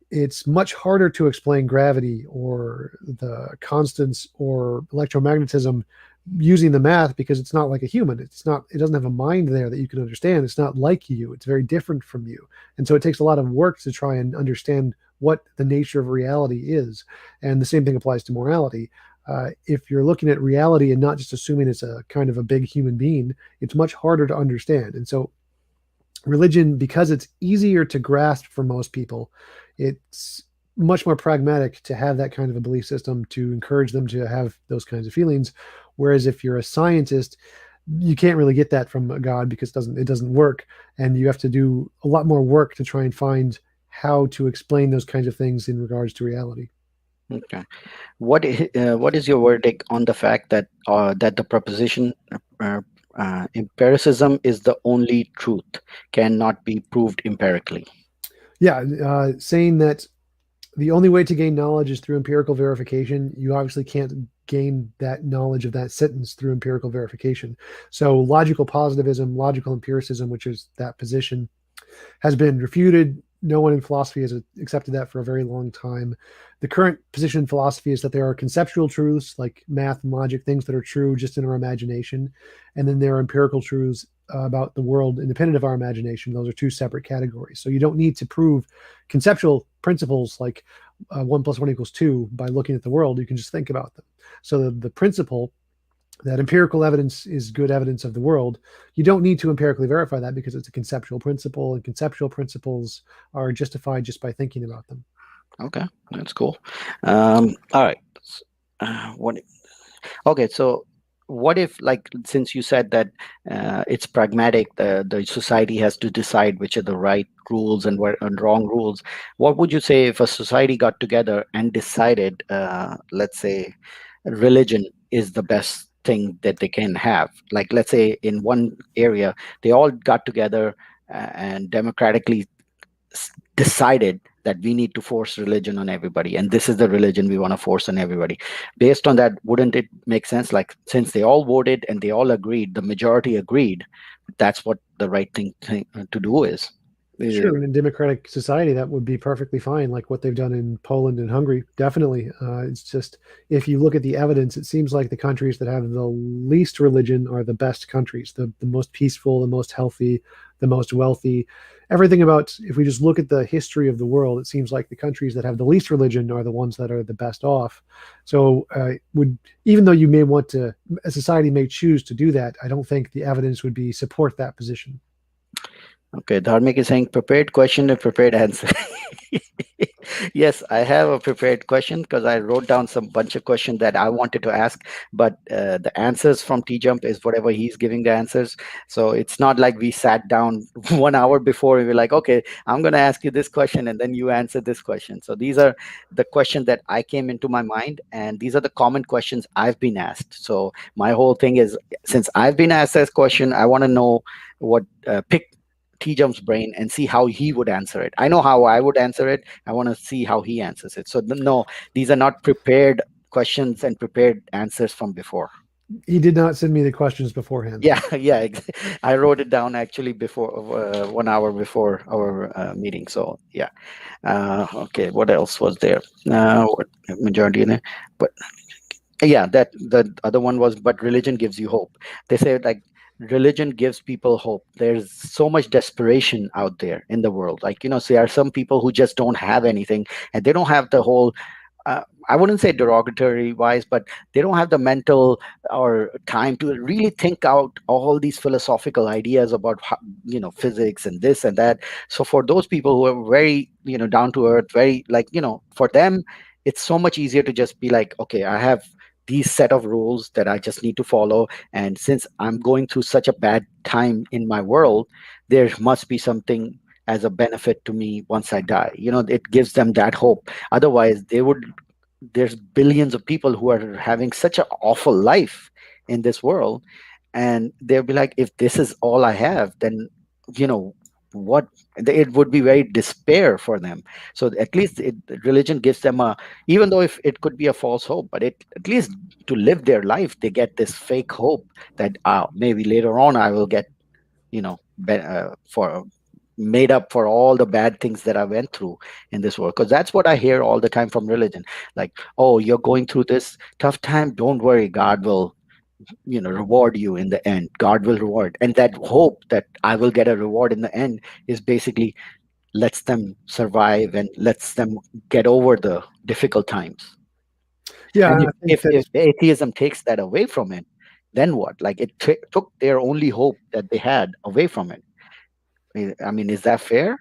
it's much harder to explain gravity or the constants or electromagnetism using the math because it's not like a human. It doesn't have a mind there that you can understand. It's not like you. It's very different from you. And so it takes a lot of work to try and understand what the nature of reality is. And the same thing applies to morality. If you're looking at reality and not just assuming it's a kind of a big human being, it's much harder to understand. And so religion, because it's easier to grasp for most people, it's much more pragmatic to have that kind of a belief system to encourage them to have those kinds of feelings. Whereas if you're a scientist, you can't really get that from a God because it doesn't work, and you have to do a lot more work to try and find how to explain those kinds of things in regards to reality. Okay. What is your verdict on the fact that that the proposition uh, empiricism is the only truth, cannot be proved empirically? Yeah, saying that the only way to gain knowledge is through empirical verification. You obviously can't gain that knowledge of that sentence through empirical verification. So logical positivism, logical empiricism, which is that position, has been refuted no one in philosophy has accepted that for a very long time. The current position in philosophy is that there are conceptual truths like math and logic, things that are true just in our imagination, and then there are empirical truths about the world independent of our imagination. Those are two separate categories. So you don't need to prove conceptual principles like 1 + 1 = 2 by looking at the world. You can just think about them. So the principle that empirical evidence is good evidence of the world, you don't need to empirically verify that because it's a conceptual principle, and conceptual principles are justified just by thinking about them. Okay, that's cool. All right. What? Okay, so what if, like, since you said that it's pragmatic, the society has to decide which are the right rules and what and wrong rules. What would you say if a society got together and decided, let's say, religion is the best thing that they can have? Like, let's say in one area, they all got together and democratically decided that we need to force religion on everybody, and this is the religion we want to force on everybody. Based on that, wouldn't it make sense, like, since they all voted and they all agreed, the majority agreed, that's what the right thing to do is? Uh, Sure, in a democratic society, that would be perfectly fine, like what they've done in Poland and Hungary. Definitely. It's just, if you look at the evidence, it seems like the countries that have the least religion are the best countries, the most peaceful, the most healthy, the most wealthy. Everything about, if we just look at the history of the world, it seems like the countries that have the least religion are the ones that are the best off. So, would even though you may want to, a society may choose to do that, I don't think the evidence would be support that position. Okay, Dharmik is saying prepared question and prepared answer. Yes, I have a prepared question because I wrote down some bunch of questions that I wanted to ask, but the answers from TJump is whatever he's giving the answers. So it's not like we sat down 1 hour before and we're like, okay, I'm going to ask you this question and then you answer this question. So these are the questions that I came into my mind, and these are the common questions I've been asked. So my whole thing is, since I've been asked this question, I want to know what pick T-Jump's brain and see how he would answer it. I know how I would answer it. I want to see how he answers it. So no, these are not prepared questions and prepared answers from before. He did not send me the questions beforehand. Yeah, yeah. I wrote it down actually before 1 hour before our meeting. So yeah. Okay. What else was there? What majority in it? But yeah, that the other one was, but religion gives you hope. They say, like, religion gives people hope. There's so much desperation out there in the world, like, so there are some people who just don't have anything, and they don't have the whole, I wouldn't say derogatory wise, but they don't have the mental or time to really think out all these philosophical ideas about how, physics and this and that. So for those people who are very, down to earth, very, like, for them, it's so much easier to just be like, okay, I have these set of rules that I just need to follow, and since I'm going through such a bad time in my world, there must be something as a benefit to me once I die. It gives them that hope. Otherwise, there's billions of people who are having such an awful life in this world, and they'll be like, if this is all I have, then you know what, it would be very despair for them. So at least religion gives them a, even though if it could be a false hope, but it, at least to live their life, they get this fake hope that maybe later on I will get, for made up for all the bad things that I went through in this world. Because that's what I hear all the time from religion, like, oh, you're going through this tough time, don't worry, God will, reward you in the end. God will reward, and that hope that I will get a reward in the end is basically lets them survive and lets them get over the difficult times. Yeah, And I think if that atheism takes that away from it, then what? Like, it took their only hope that they had away from it. I mean, is that fair?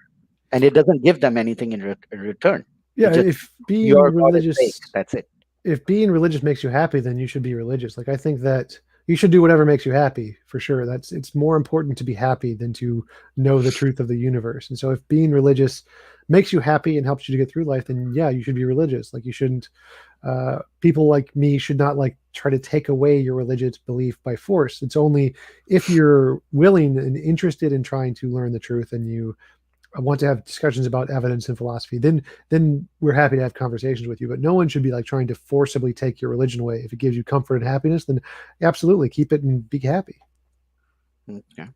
And it doesn't give them anything in return. It yeah, just, if being your God is fake. religious That's it. if being religious makes you happy, then you should be religious. Like I think that you should do whatever makes you happy for sure. That's it's more important to be happy than to know the truth of the universe. And so if being religious makes you happy and helps you to get through life, then yeah, you should be religious. Like you shouldn't people like me should not like try to take away your religious belief by force. It's only if you're willing and interested in trying to learn the truth and you want to have discussions about evidence and philosophy, then we're happy to have conversations with you. But no one should be like trying to forcibly take your religion away. If it gives you comfort and happiness, then absolutely keep it and be happy. Okay.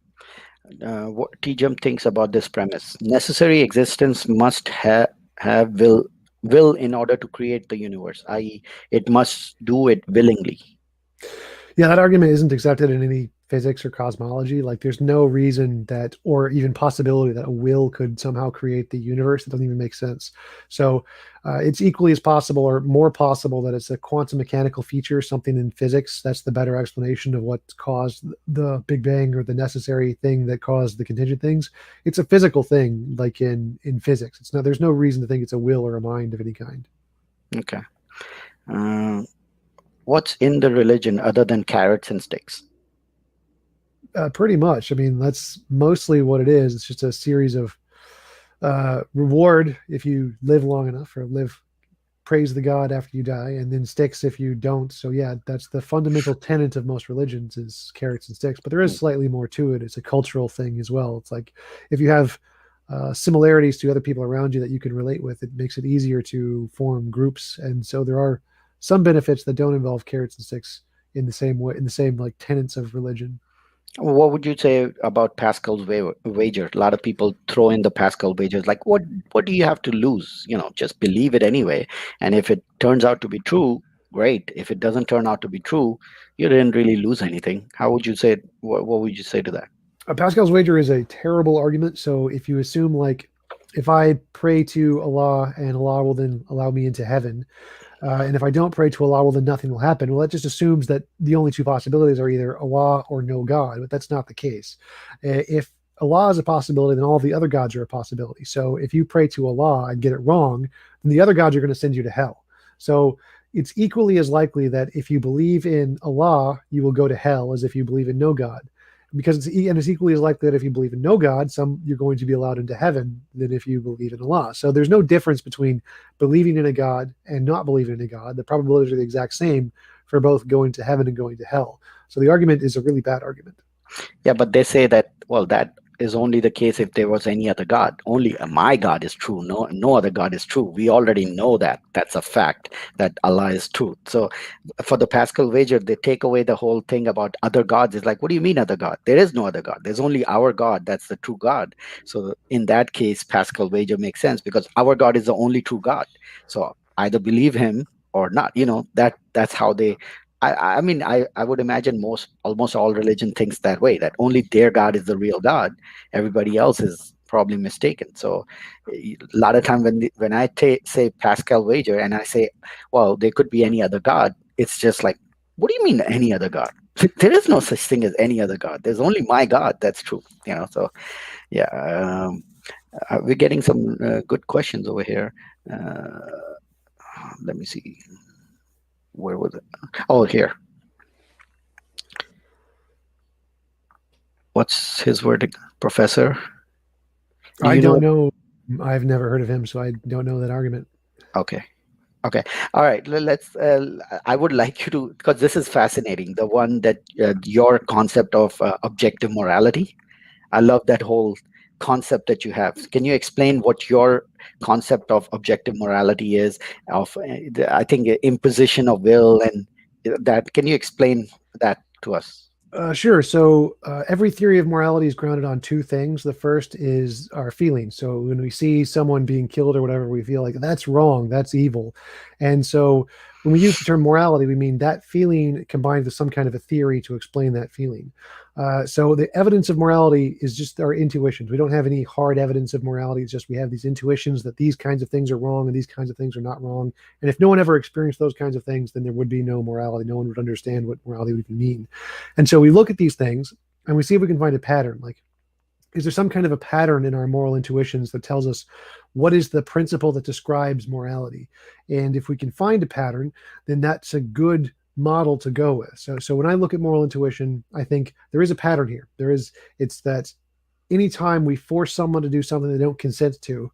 What TJump thinks about this premise. Necessary existence must have will in order to create the universe, i.e., it must do it willingly. Yeah, that argument isn't accepted in any physics or cosmology. Like, there's no reason that, or even possibility that a will could somehow create the universe. It doesn't even make sense. So, it's equally as possible or more possible that it's a quantum mechanical feature, something in physics. That's the better explanation of what caused the Big Bang or the necessary thing that caused the contingent things. It's a physical thing, like in physics. It's not. There's no reason to think it's a will or a mind of any kind. Okay. Uh, what's in the religion other than carrots and sticks? Pretty much. I mean, that's mostly what it is. It's just a series of reward if you live long enough, or live, praise the god after you die, and then sticks if you don't. So yeah, that's the fundamental tenet of most religions, is carrots and sticks. But there is Hmm. slightly more to it. It's a cultural thing as well. It's like, if you have similarities to other people around you that you can relate with, it makes it easier to form groups. And so there are some benefits that don't involve carrots and sticks in the same way, in the same like tenets of religion. What would you say about Pascal's wager? A lot of people throw in the Pascal wagers. Like, what do you have to lose? Just believe it anyway. And if it turns out to be true, great. If it doesn't turn out to be true, you didn't really lose anything. How would you say? What would you say to that? Pascal's wager is a terrible argument. So if you assume, like, if I pray to Allah and Allah will then allow me into heaven, and if I don't pray to Allah, well, then nothing will happen. Well, that just assumes that the only two possibilities are either Allah or no God, but that's not the case. If Allah is a possibility, then all the other gods are a possibility. So if you pray to Allah and get it wrong, then the other gods are going to send you to hell. So it's equally as likely that if you believe in Allah, you will go to hell as if you believe in no God. Because it's equally as likely that if you believe in no God, you're going to be allowed into heaven than if you believe in Allah. So there's no difference between believing in a God and not believing in a God. The probabilities are the exact same for both going to heaven and going to hell. So the argument is a really bad argument. Yeah, but they say that, well, that is only the case if there was any other God. Only my God is true. No other God is true. We already know that. That's a fact, that Allah is truth. So for the Pascal wager, they take away the whole thing about other gods. It's like, what do you mean other God? There is no other God. There's only our God. That's the true God. So in that case, Pascal wager makes sense because our God is the only true God. So either believe him or not. That's how they. I mean, I would imagine almost all religion thinks that way, that only their God is the real God. Everybody else is probably mistaken. So a lot of time when I say Pascal wager and I say, well, there could be any other God, it's just like, what do you mean any other God? There is no such thing as any other God. There's only my God. That's true. So yeah, we're getting some good questions over here. Let me see. Where was it? Oh, here. What's his verdict, Professor? Do I you don't know? know. I've never heard of him, so I don't know that argument. Okay. Okay. All right. Let's. I would like you to, because this is fascinating. The one that your concept of objective morality. I love that whole concept that you have. Can you explain what your concept of objective morality is? Of I think imposition of will and that. Can you explain that to us? Sure. So every theory of morality is grounded on two things. The first is our feelings. So when we see someone being killed or whatever, we feel like that's wrong, that's evil. And so when we use the term morality, we mean that feeling combined with some kind of a theory to explain that feeling. So the evidence of morality is just our intuitions. We don't have any hard evidence of morality. It's just we have these intuitions that these kinds of things are wrong and these kinds of things are not wrong. And if no one ever experienced those kinds of things, then there would be no morality. No one would understand what morality would even mean. And so we look at these things and we see if we can find a pattern. Like, is there some kind of a pattern in our moral intuitions that tells us what is the principle that describes morality? And if we can find a pattern, then that's a good model to go with. So when I look at moral intuition, I think there is a pattern here. It's that anytime we force someone to do something they don't consent to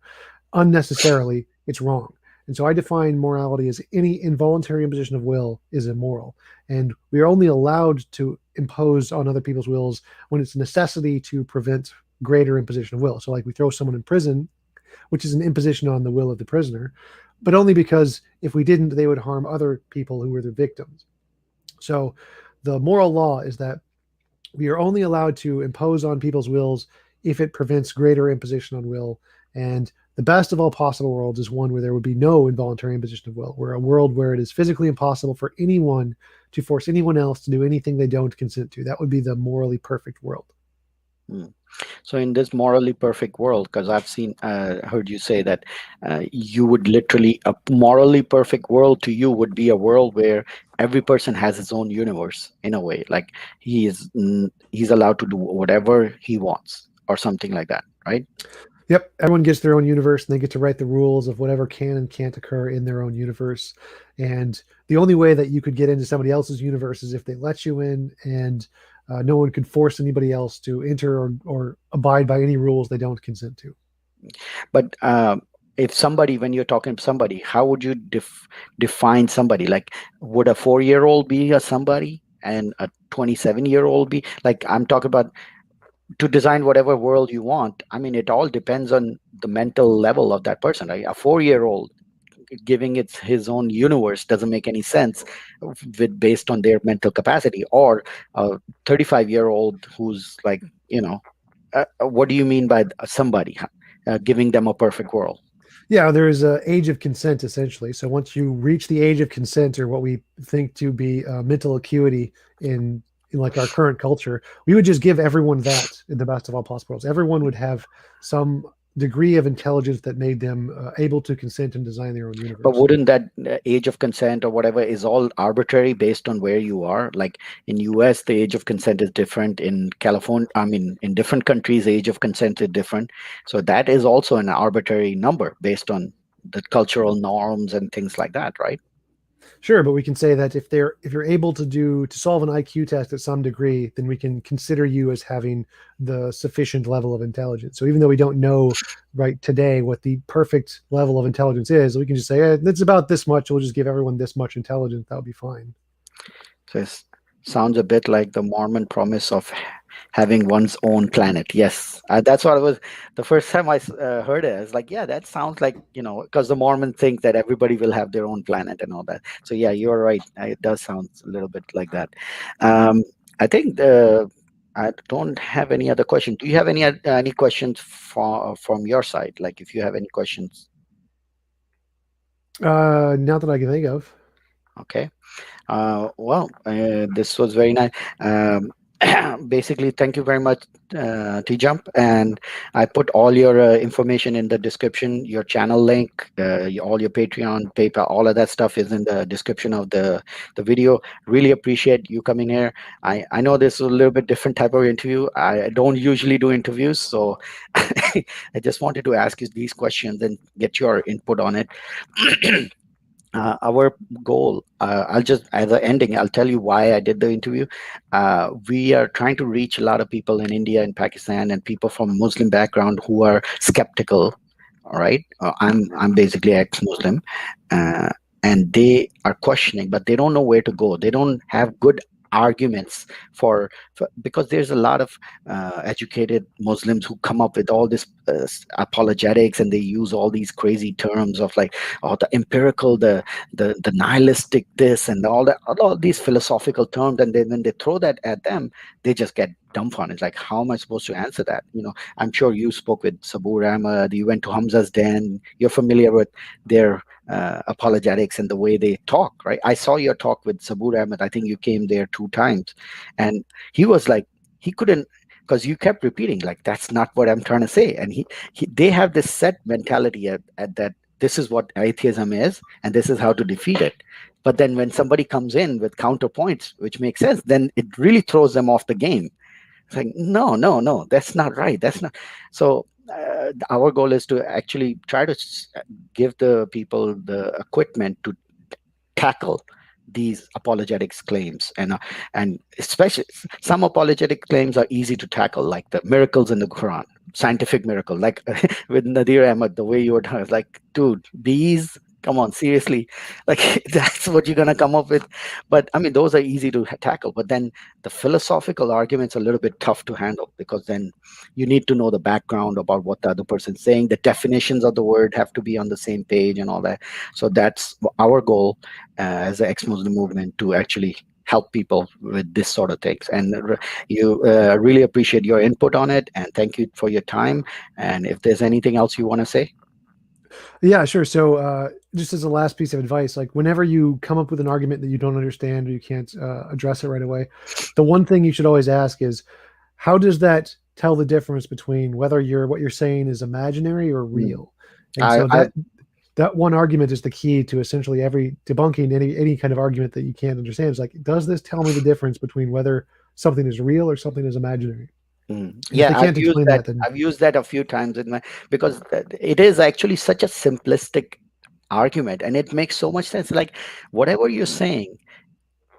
unnecessarily, it's wrong. And so I define morality as any involuntary imposition of will is immoral. And we are only allowed to impose on other people's wills when it's a necessity to prevent greater imposition of will. So, like, we throw someone in prison, which is an imposition on the will of the prisoner, but only because if we didn't, they would harm other people who were their victims. So, the moral law is that We are only allowed to impose on people's wills if it prevents greater imposition on will. And the best of all possible worlds is one where there would be no involuntary imposition of will, where a world where it is physically impossible for anyone to force anyone else to do anything they don't consent to. That would be the morally perfect world. Hmm. So in this morally perfect world, because I've seen, heard you say that you would literally, a morally perfect world to you would be a world where every person has his own universe in a way, like he's allowed to do whatever he wants or something like that, right? Yep, everyone gets their own universe and they get to write the rules of whatever can and can't occur in their own universe. And the only way that you could get into somebody else's universe is if they let you in, and no one could force anybody else to enter or abide by any rules they don't consent to. But if somebody, when you're talking to somebody, how would you define somebody? Like, would a 4-year-old be a somebody and a 27-year-old be like? I'm talking about to design whatever world you want. I mean, it all depends on the mental level of that person, right? A 4-year-old giving it his own universe doesn't make any sense with based on their mental capacity, or a 35-year-old who's like, you know, what do you mean by somebody giving them a perfect world? Yeah, there is a age of consent essentially. So once you reach the age of consent, or what we think to be mental acuity in like our current culture, we would just give everyone that in the best of all possible worlds. Everyone would have some degree of intelligence that made them able to consent and design their own But universe. wouldn't that age of consent or whatever is all arbitrary based on where you are? Like in US, the age of consent is different. In California, I mean, in different countries, the age of consent is different. So that is also an arbitrary number based on the cultural norms and things like that, right? Sure, but we can say that if you're able to solve an IQ test at some degree, then we can consider you as having the sufficient level of intelligence. So even though we don't know right today what the perfect level of intelligence is, we can just say it's about this much. We'll just give everyone this much intelligence. That would be fine. So it sounds a bit like the Mormon promise of having one's own planet. Yes, that's what I was. The first time I heard it, I was like, yeah, that sounds like, because the Mormon think that everybody will have their own planet and all that. So yeah, you're right. It does sound a little bit like that. Um, I think I don't have any other question. Do you have any questions from your side? Like if you have any questions, Not that I can think of. okay. Well, this was very nice. Um, Basically, thank you very much, TJump. And I put all your information in the description, your channel link, all your Patreon, PayPal, all of that stuff is in the description of the video. Really appreciate you coming here. I know this is a little bit different type of interview. I don't usually do interviews, so I just wanted to ask you these questions and get your input on it. Our goal, I'll just as an ending, I'll tell you why I did the interview. We are trying to reach a lot of people in India and Pakistan and people from Muslim background who are skeptical. All right, I'm basically ex-Muslim, uh, and they are questioning, but they don't know where to go. They don't have good arguments for because there's a lot of educated Muslims who come up with all this apologetics, and they use all these crazy terms of like, oh, the empirical, the nihilistic this and all these philosophical terms, and then when they throw that at them, they just get dumbfounded. It's like, how am I supposed to answer that? I'm sure you spoke with Sabur Ahmed, you went to Hamza's Den, you're familiar with their apologetics and the way they talk, right? I saw your talk with Sabur Ahmed. I think you came there 2 times, and he was like, he couldn't, because you kept repeating like, that's not what I'm trying to say. And they have this set mentality at that this is what atheism is and this is how to defeat it. But then when somebody comes in with counterpoints which make sense, then it really throws them off the game. It's like, no, no, no, that's not right. That's not. So our goal is to actually try to give the people the equipment to tackle these apologetics claims, and especially some apologetic claims are easy to tackle, like the miracles in the Quran, scientific miracle, like with Nadir Ahmed, the way you were talking, like, dude, bees, come on, seriously, like that's what you're gonna come up with. But I mean, those are easy to tackle, but then the philosophical arguments are a little bit tough to handle, because then you need to know the background about what the other person's saying, the definitions of the word have to be on the same page and all that. So that's our goal as the ex-Muslim movement, to actually help people with this sort of things. And you really appreciate your input on it, and thank you for your time. And if there's anything else you want to say. Yeah, sure. So, just as a last piece of advice, like whenever you come up with an argument that you don't understand or you can't address it right away, the one thing you should always ask is, how does that tell the difference between whether what you're saying is imaginary or Mm. real? And I, so I that one argument is the key to essentially every debunking any kind of argument that you can't understand. It's like, does this tell me the difference between whether something is real or something is imaginary? And if they Yeah, can't explain that, then I've used that a few times in my, because it is actually such a simplistic argument, and it makes so much sense. Like whatever you're saying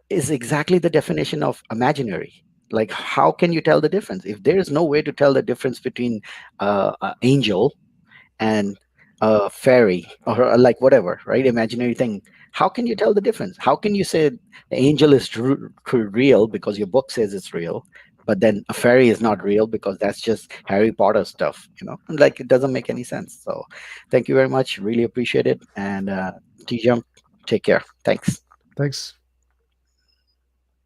is exactly the definition of imaginary. Like how can you tell the difference if there is no way to tell the difference between an angel and a fairy, or like whatever, right? Imaginary thing. How can you tell the difference? How can you say the angel is real because your book says it's real, but then a fairy is not real because that's just Harry Potter stuff, And like it doesn't make any sense. So thank you very much. Really appreciate it. And TJump, take care. Thanks. thanks.